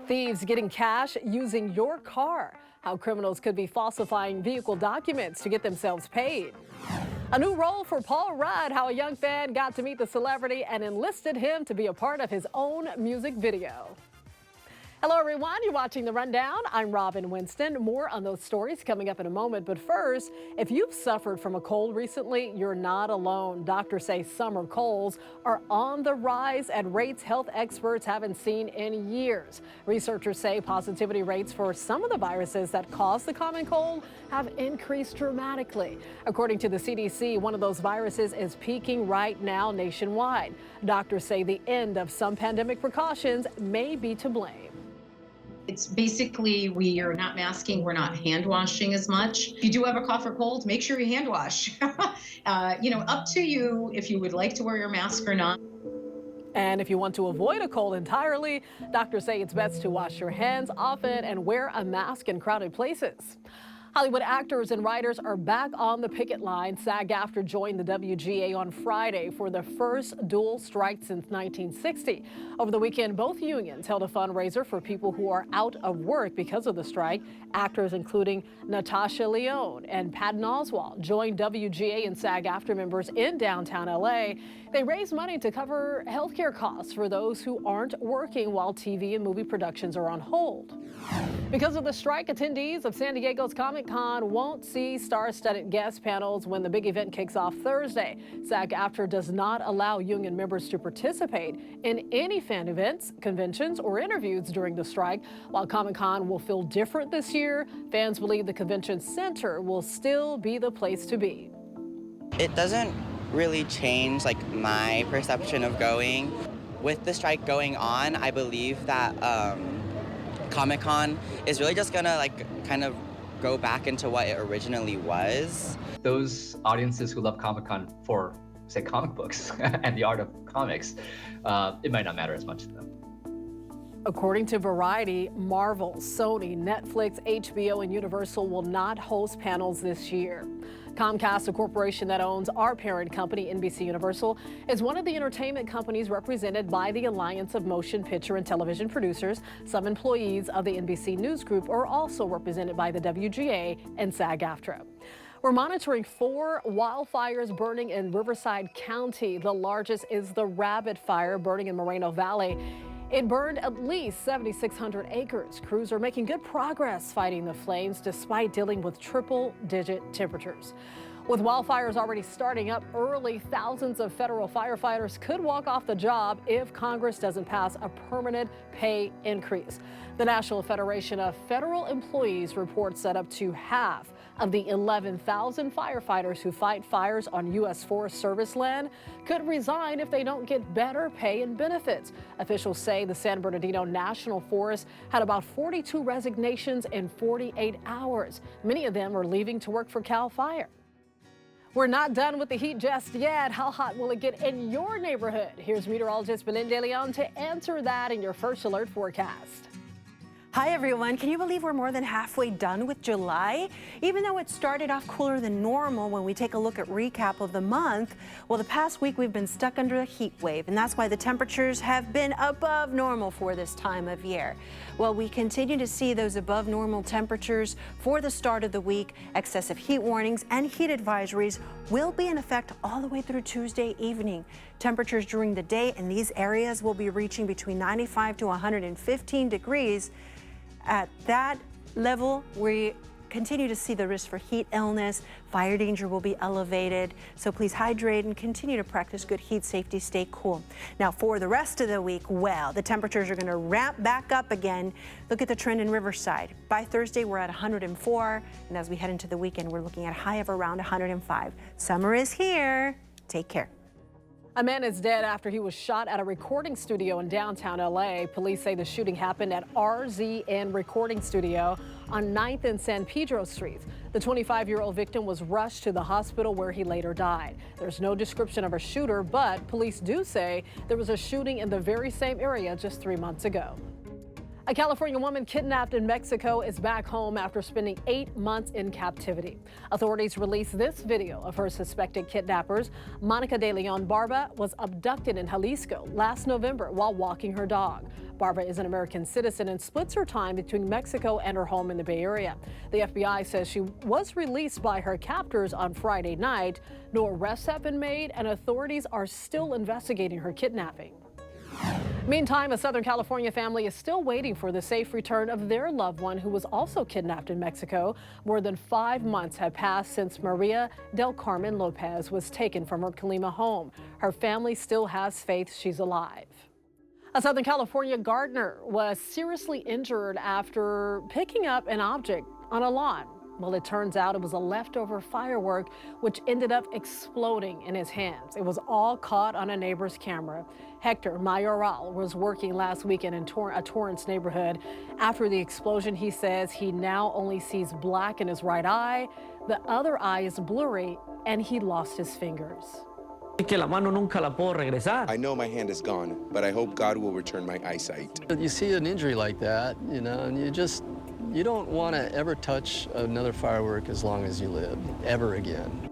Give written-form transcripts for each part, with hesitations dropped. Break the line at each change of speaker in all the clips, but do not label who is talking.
Thieves getting cash using your car. How criminals could be falsifying vehicle documents to get themselves paid. A new role for Paul Rudd, how a young fan got to meet the celebrity and enlisted him to be a part of his own music video. Hello everyone, you're watching The Rundown. I'm Robin Winston. More on those stories coming up in a moment. But first, if you've suffered from a cold recently, you're not alone. Doctors say summer colds are on the rise at rates health experts haven't seen in years. Researchers say positivity rates for some of the viruses that cause the common cold have increased dramatically. According to the CDC, one of those viruses is peaking right now nationwide. Doctors say the end of some pandemic precautions may be to blame.
It's basically we are not masking, we're not hand washing as much. If you do have a cough or cold, make sure you hand wash. Up to you if you would like to wear your mask or not.
And if you want to avoid a cold entirely, doctors say it's best to wash your hands often and wear a mask in crowded places. Hollywood actors and writers are back on the picket line. SAG-AFTRA joined the WGA on Friday for the first dual strike since 1960. Over the weekend, both unions held a fundraiser for people who are out of work because of the strike. Actors including Natasha Lyonne and Patton Oswalt joined WGA and SAG-AFTRA members in downtown LA. They raised money to cover healthcare costs for those who aren't working while TV and movie productions are on hold. Because of the strike, attendees of San Diego's Comic-Con won't see star-studded guest panels when the big event kicks off Thursday. SAG-AFTRA does not allow union members to participate in any fan events, conventions, or interviews during the strike. While Comic-Con will feel different this year, fans believe the convention center will still be the place to be.
It doesn't really change my perception of going. With the strike going on, I believe that Comic-Con is really just gonna kind of go back into what it originally was.
Those audiences who love Comic-Con for, say, comic books and the art of comics, it might not matter as much to them.
According to Variety, Marvel, Sony, Netflix, HBO, and Universal will not host panels this year. Comcast, a corporation that owns our parent company, NBC Universal, is one of the entertainment companies represented by the Alliance of Motion Picture and Television Producers. Some employees of the NBC News Group are also represented by the WGA and SAG-AFTRA. We're monitoring 4 wildfires burning in Riverside County. The largest is the Rabbit Fire burning in Moreno Valley. It burned at least 7,600 acres. Crews are making good progress fighting the flames despite dealing with triple-digit temperatures. With wildfires already starting up early, thousands of federal firefighters could walk off the job if Congress doesn't pass a permanent pay increase. The National Federation of Federal Employees reports that up to half of the 11,000 firefighters who fight fires on U.S. Forest Service land could resign if they don't get better pay and benefits. Officials say the San Bernardino National Forest had about 42 resignations in 48 hours. Many of them are leaving to work for CAL FIRE. We're not done with the heat just yet. How hot will it get in your neighborhood? Here's meteorologist Belinda De Leon to answer that in your first alert forecast.
Hi everyone, can you believe we're more than halfway done with July? Even though it started off cooler than normal when we take a look at recap of the month, well, the past week we've been stuck under a heat wave, and that's why the temperatures have been above normal for this time of year. Well, we continue to see those above normal temperatures for the start of the week. Excessive heat warnings and heat advisories will be in effect all the way through Tuesday evening. Temperatures during the day in these areas will be reaching between 95 to 115 degrees. At that level, we continue to see the risk for heat illness. Fire danger will be elevated. So please hydrate and continue to practice good heat safety. Stay cool. Now for the rest of the week, well, the temperatures are going to ramp back up again. Look at the trend in Riverside. By Thursday, we're at 104. And as we head into the weekend, we're looking at a high of around 105. Summer is here. Take care.
A man is dead after he was shot at a recording studio in downtown LA. Police say the shooting happened at RZN Recording Studio on 9th and San Pedro Streets. The 25-year-old victim was rushed to the hospital where he later died. There's no description of a shooter, but police do say there was a shooting in the very same area just 3 months ago. A California woman kidnapped in Mexico is back home after spending 8 months in captivity. Authorities released this video of her suspected kidnappers. Monica de Leon Barba was abducted in Jalisco last November while walking her dog. Barba is an American citizen and splits her time between Mexico and her home in the Bay Area. The FBI says she was released by her captors on Friday night. No arrests have been made, and authorities are still investigating her kidnapping. Meantime, a Southern California family is still waiting for the safe return of their loved one who was also kidnapped in Mexico. More than 5 months have passed since Maria del Carmen Lopez was taken from her Colima home. Her family still has faith she's alive. A Southern California gardener was seriously injured after picking up an object on a lawn. Well, it turns out it was a leftover firework, which ended up exploding in his hands. It was all caught on a neighbor's camera. Hector Mayoral was working last weekend in a Torrance neighborhood. After the explosion, he says he now only sees black in his right eye. The other eye is blurry, and he lost his fingers.
I know my hand is gone, but I hope God will return my eyesight.
You see an injury like that, and you don't want to ever touch another firework as long as you live, ever again.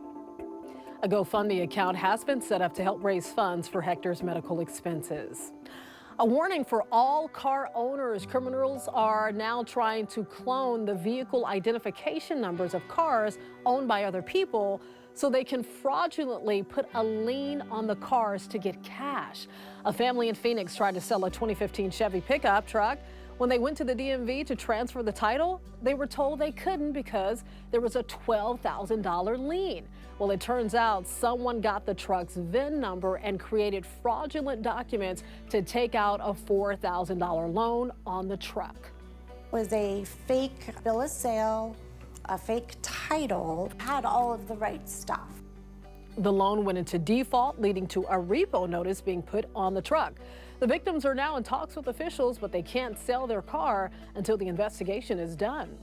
A GoFundMe account has been set up to help raise funds for Hector's medical expenses. A warning for all car owners. Criminals are now trying to clone the vehicle identification numbers of cars owned by other people so they can fraudulently put a lien on the cars to get cash. A family in Phoenix tried to sell a 2015 Chevy pickup truck. When they went to the DMV to transfer the title, they were told they couldn't because there was a $12,000 lien. Well, it turns out someone got the truck's VIN number and created fraudulent documents to take out a $4,000 loan on the truck.
Was a fake bill of sale, a fake title, had all of the right stuff.
The loan went into default, leading to a repo notice being put on the truck. The victims are now in talks with officials, but they can't sell their car until the investigation is done.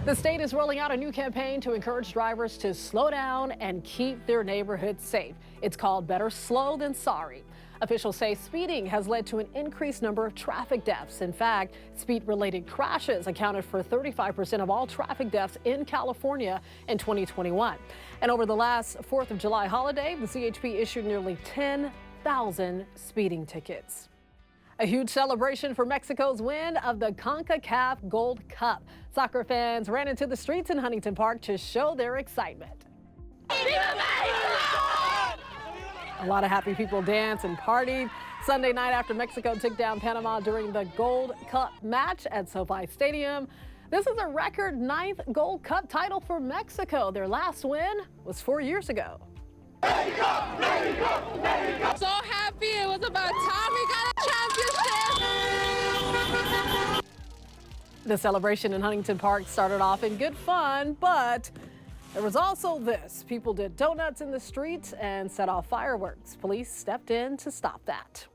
The state is rolling out a new campaign to encourage drivers to slow down and keep their neighborhoods safe. It's called Better Slow Than Sorry. Officials say speeding has led to an increased number of traffic deaths. In fact, speed-related crashes accounted for 35% of all traffic deaths in California in 2021. And over the last 4th of July holiday, the CHP issued nearly 10,000 speeding tickets. A huge celebration for Mexico's win of the CONCACAF Gold Cup. Soccer fans ran into the streets in Huntington Park to show their excitement. A lot of happy people danced and partied Sunday night after Mexico took down Panama during the Gold Cup match at SoFi Stadium. This is a record 9th Gold Cup title for Mexico. Their last win was 4 years ago.
Mexico, Mexico, Mexico. So happy, it was about time we got a championship.
The celebration in Huntington Park started off in good fun, but there was also this. People did donuts in the streets and set off fireworks. Police stepped in to stop that.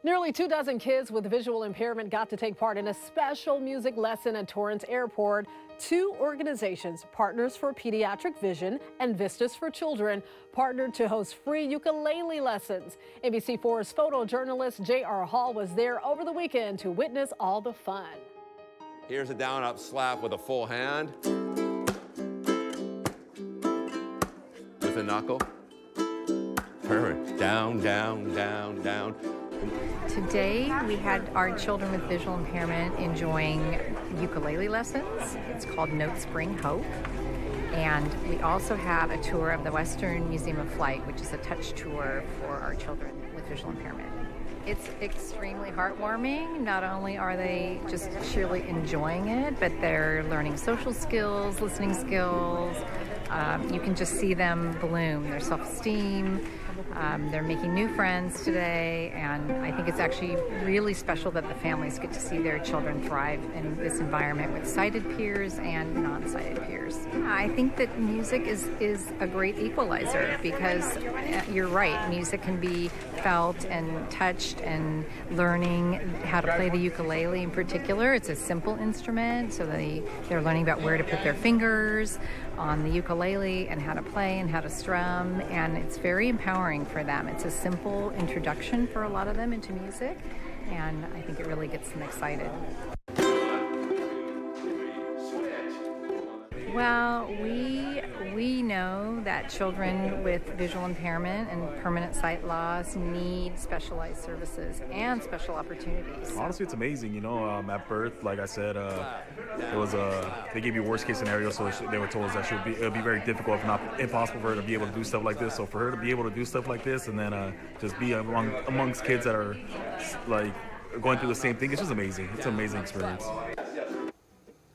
Nearly 24 kids with visual impairment got to take part in a special music lesson at Torrance Airport. 2 organizations, Partners for Pediatric Vision and Vistas for Children, partnered to host free ukulele lessons. NBC4's photojournalist J.R. Hall was there over the weekend to witness all the fun.
Here's a down-up slap with a full hand. With a knuckle. Perfect. Down, down, down, down.
Today we had our children with visual impairment enjoying ukulele lessons. It's called Notes Bring Hope. And we also have a tour of the Western Museum of Flight, which is a touch tour for our children with visual impairment. It's extremely heartwarming. Not only are they just sheerly enjoying it, but they're learning social skills, listening skills. You can just see them bloom, their self-esteem. They're making new friends today, and I think it's actually really special that the families get to see their children thrive in this environment with sighted peers and non-sighted peers. I think that music is a great equalizer because you're right, music can be felt and touched, and learning how to play the ukulele in particular. It's a simple instrument, so they're learning about where to put their fingers on the ukulele and how to play and how to strum, and it's very empowering empowering for them. It's a simple introduction for a lot of them into music, and I think it really gets them excited. Well, we know that children with visual impairment and permanent sight loss need specialized services and special opportunities.
Honestly, it's amazing. You know, at birth, like I said, it was they gave you worst case scenario, so they were told that it would be very difficult, if not impossible, for her to be able to do stuff like this. So for her to be able to do stuff like this, and then just be amongst kids that are like going through the same thing, it's just amazing. It's an amazing experience.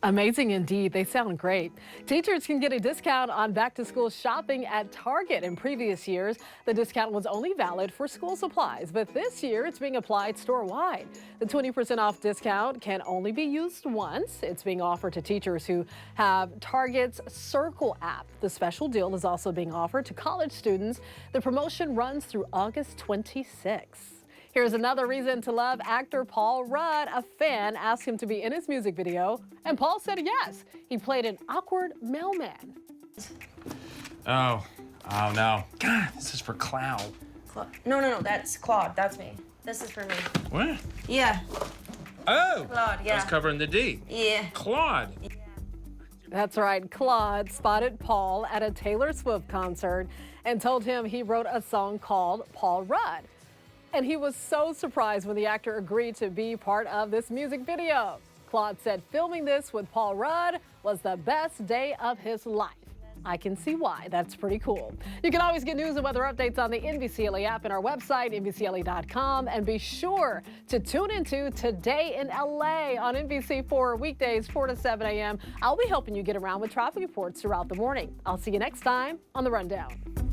Amazing indeed. They sound great. Teachers can get a discount on back-to-school shopping at Target. In previous years, the discount was only valid for school supplies, but this year it's being applied store-wide. The 20% off discount can only be used once. It's being offered to teachers who have Target's Circle app. The special deal is also being offered to college students. The promotion runs through August 26th. Here's another reason to love actor Paul Rudd. A fan asked him to be in his music video, and Paul said yes. He played an awkward mailman.
Oh no. God, this is for Cloud.
No, that's Claude. That's me. This is for me.
What?
Yeah.
Oh.
Claude, yeah.
That's covering the D.
Yeah.
Claude.
That's right. Claude spotted Paul at a Taylor Swift concert and told him he wrote a song called Paul Rudd. And he was so surprised when the actor agreed to be part of this music video. Claude said filming this with Paul Rudd was the best day of his life. I can see why. That's pretty cool. You can always get news and weather updates on the NBCLA app and our website, NBCLA.com. And be sure to tune into Today in LA on NBC4 weekdays 4 to 7 a.m. I'll be helping you get around with traffic reports throughout the morning. I'll see you next time on The Rundown.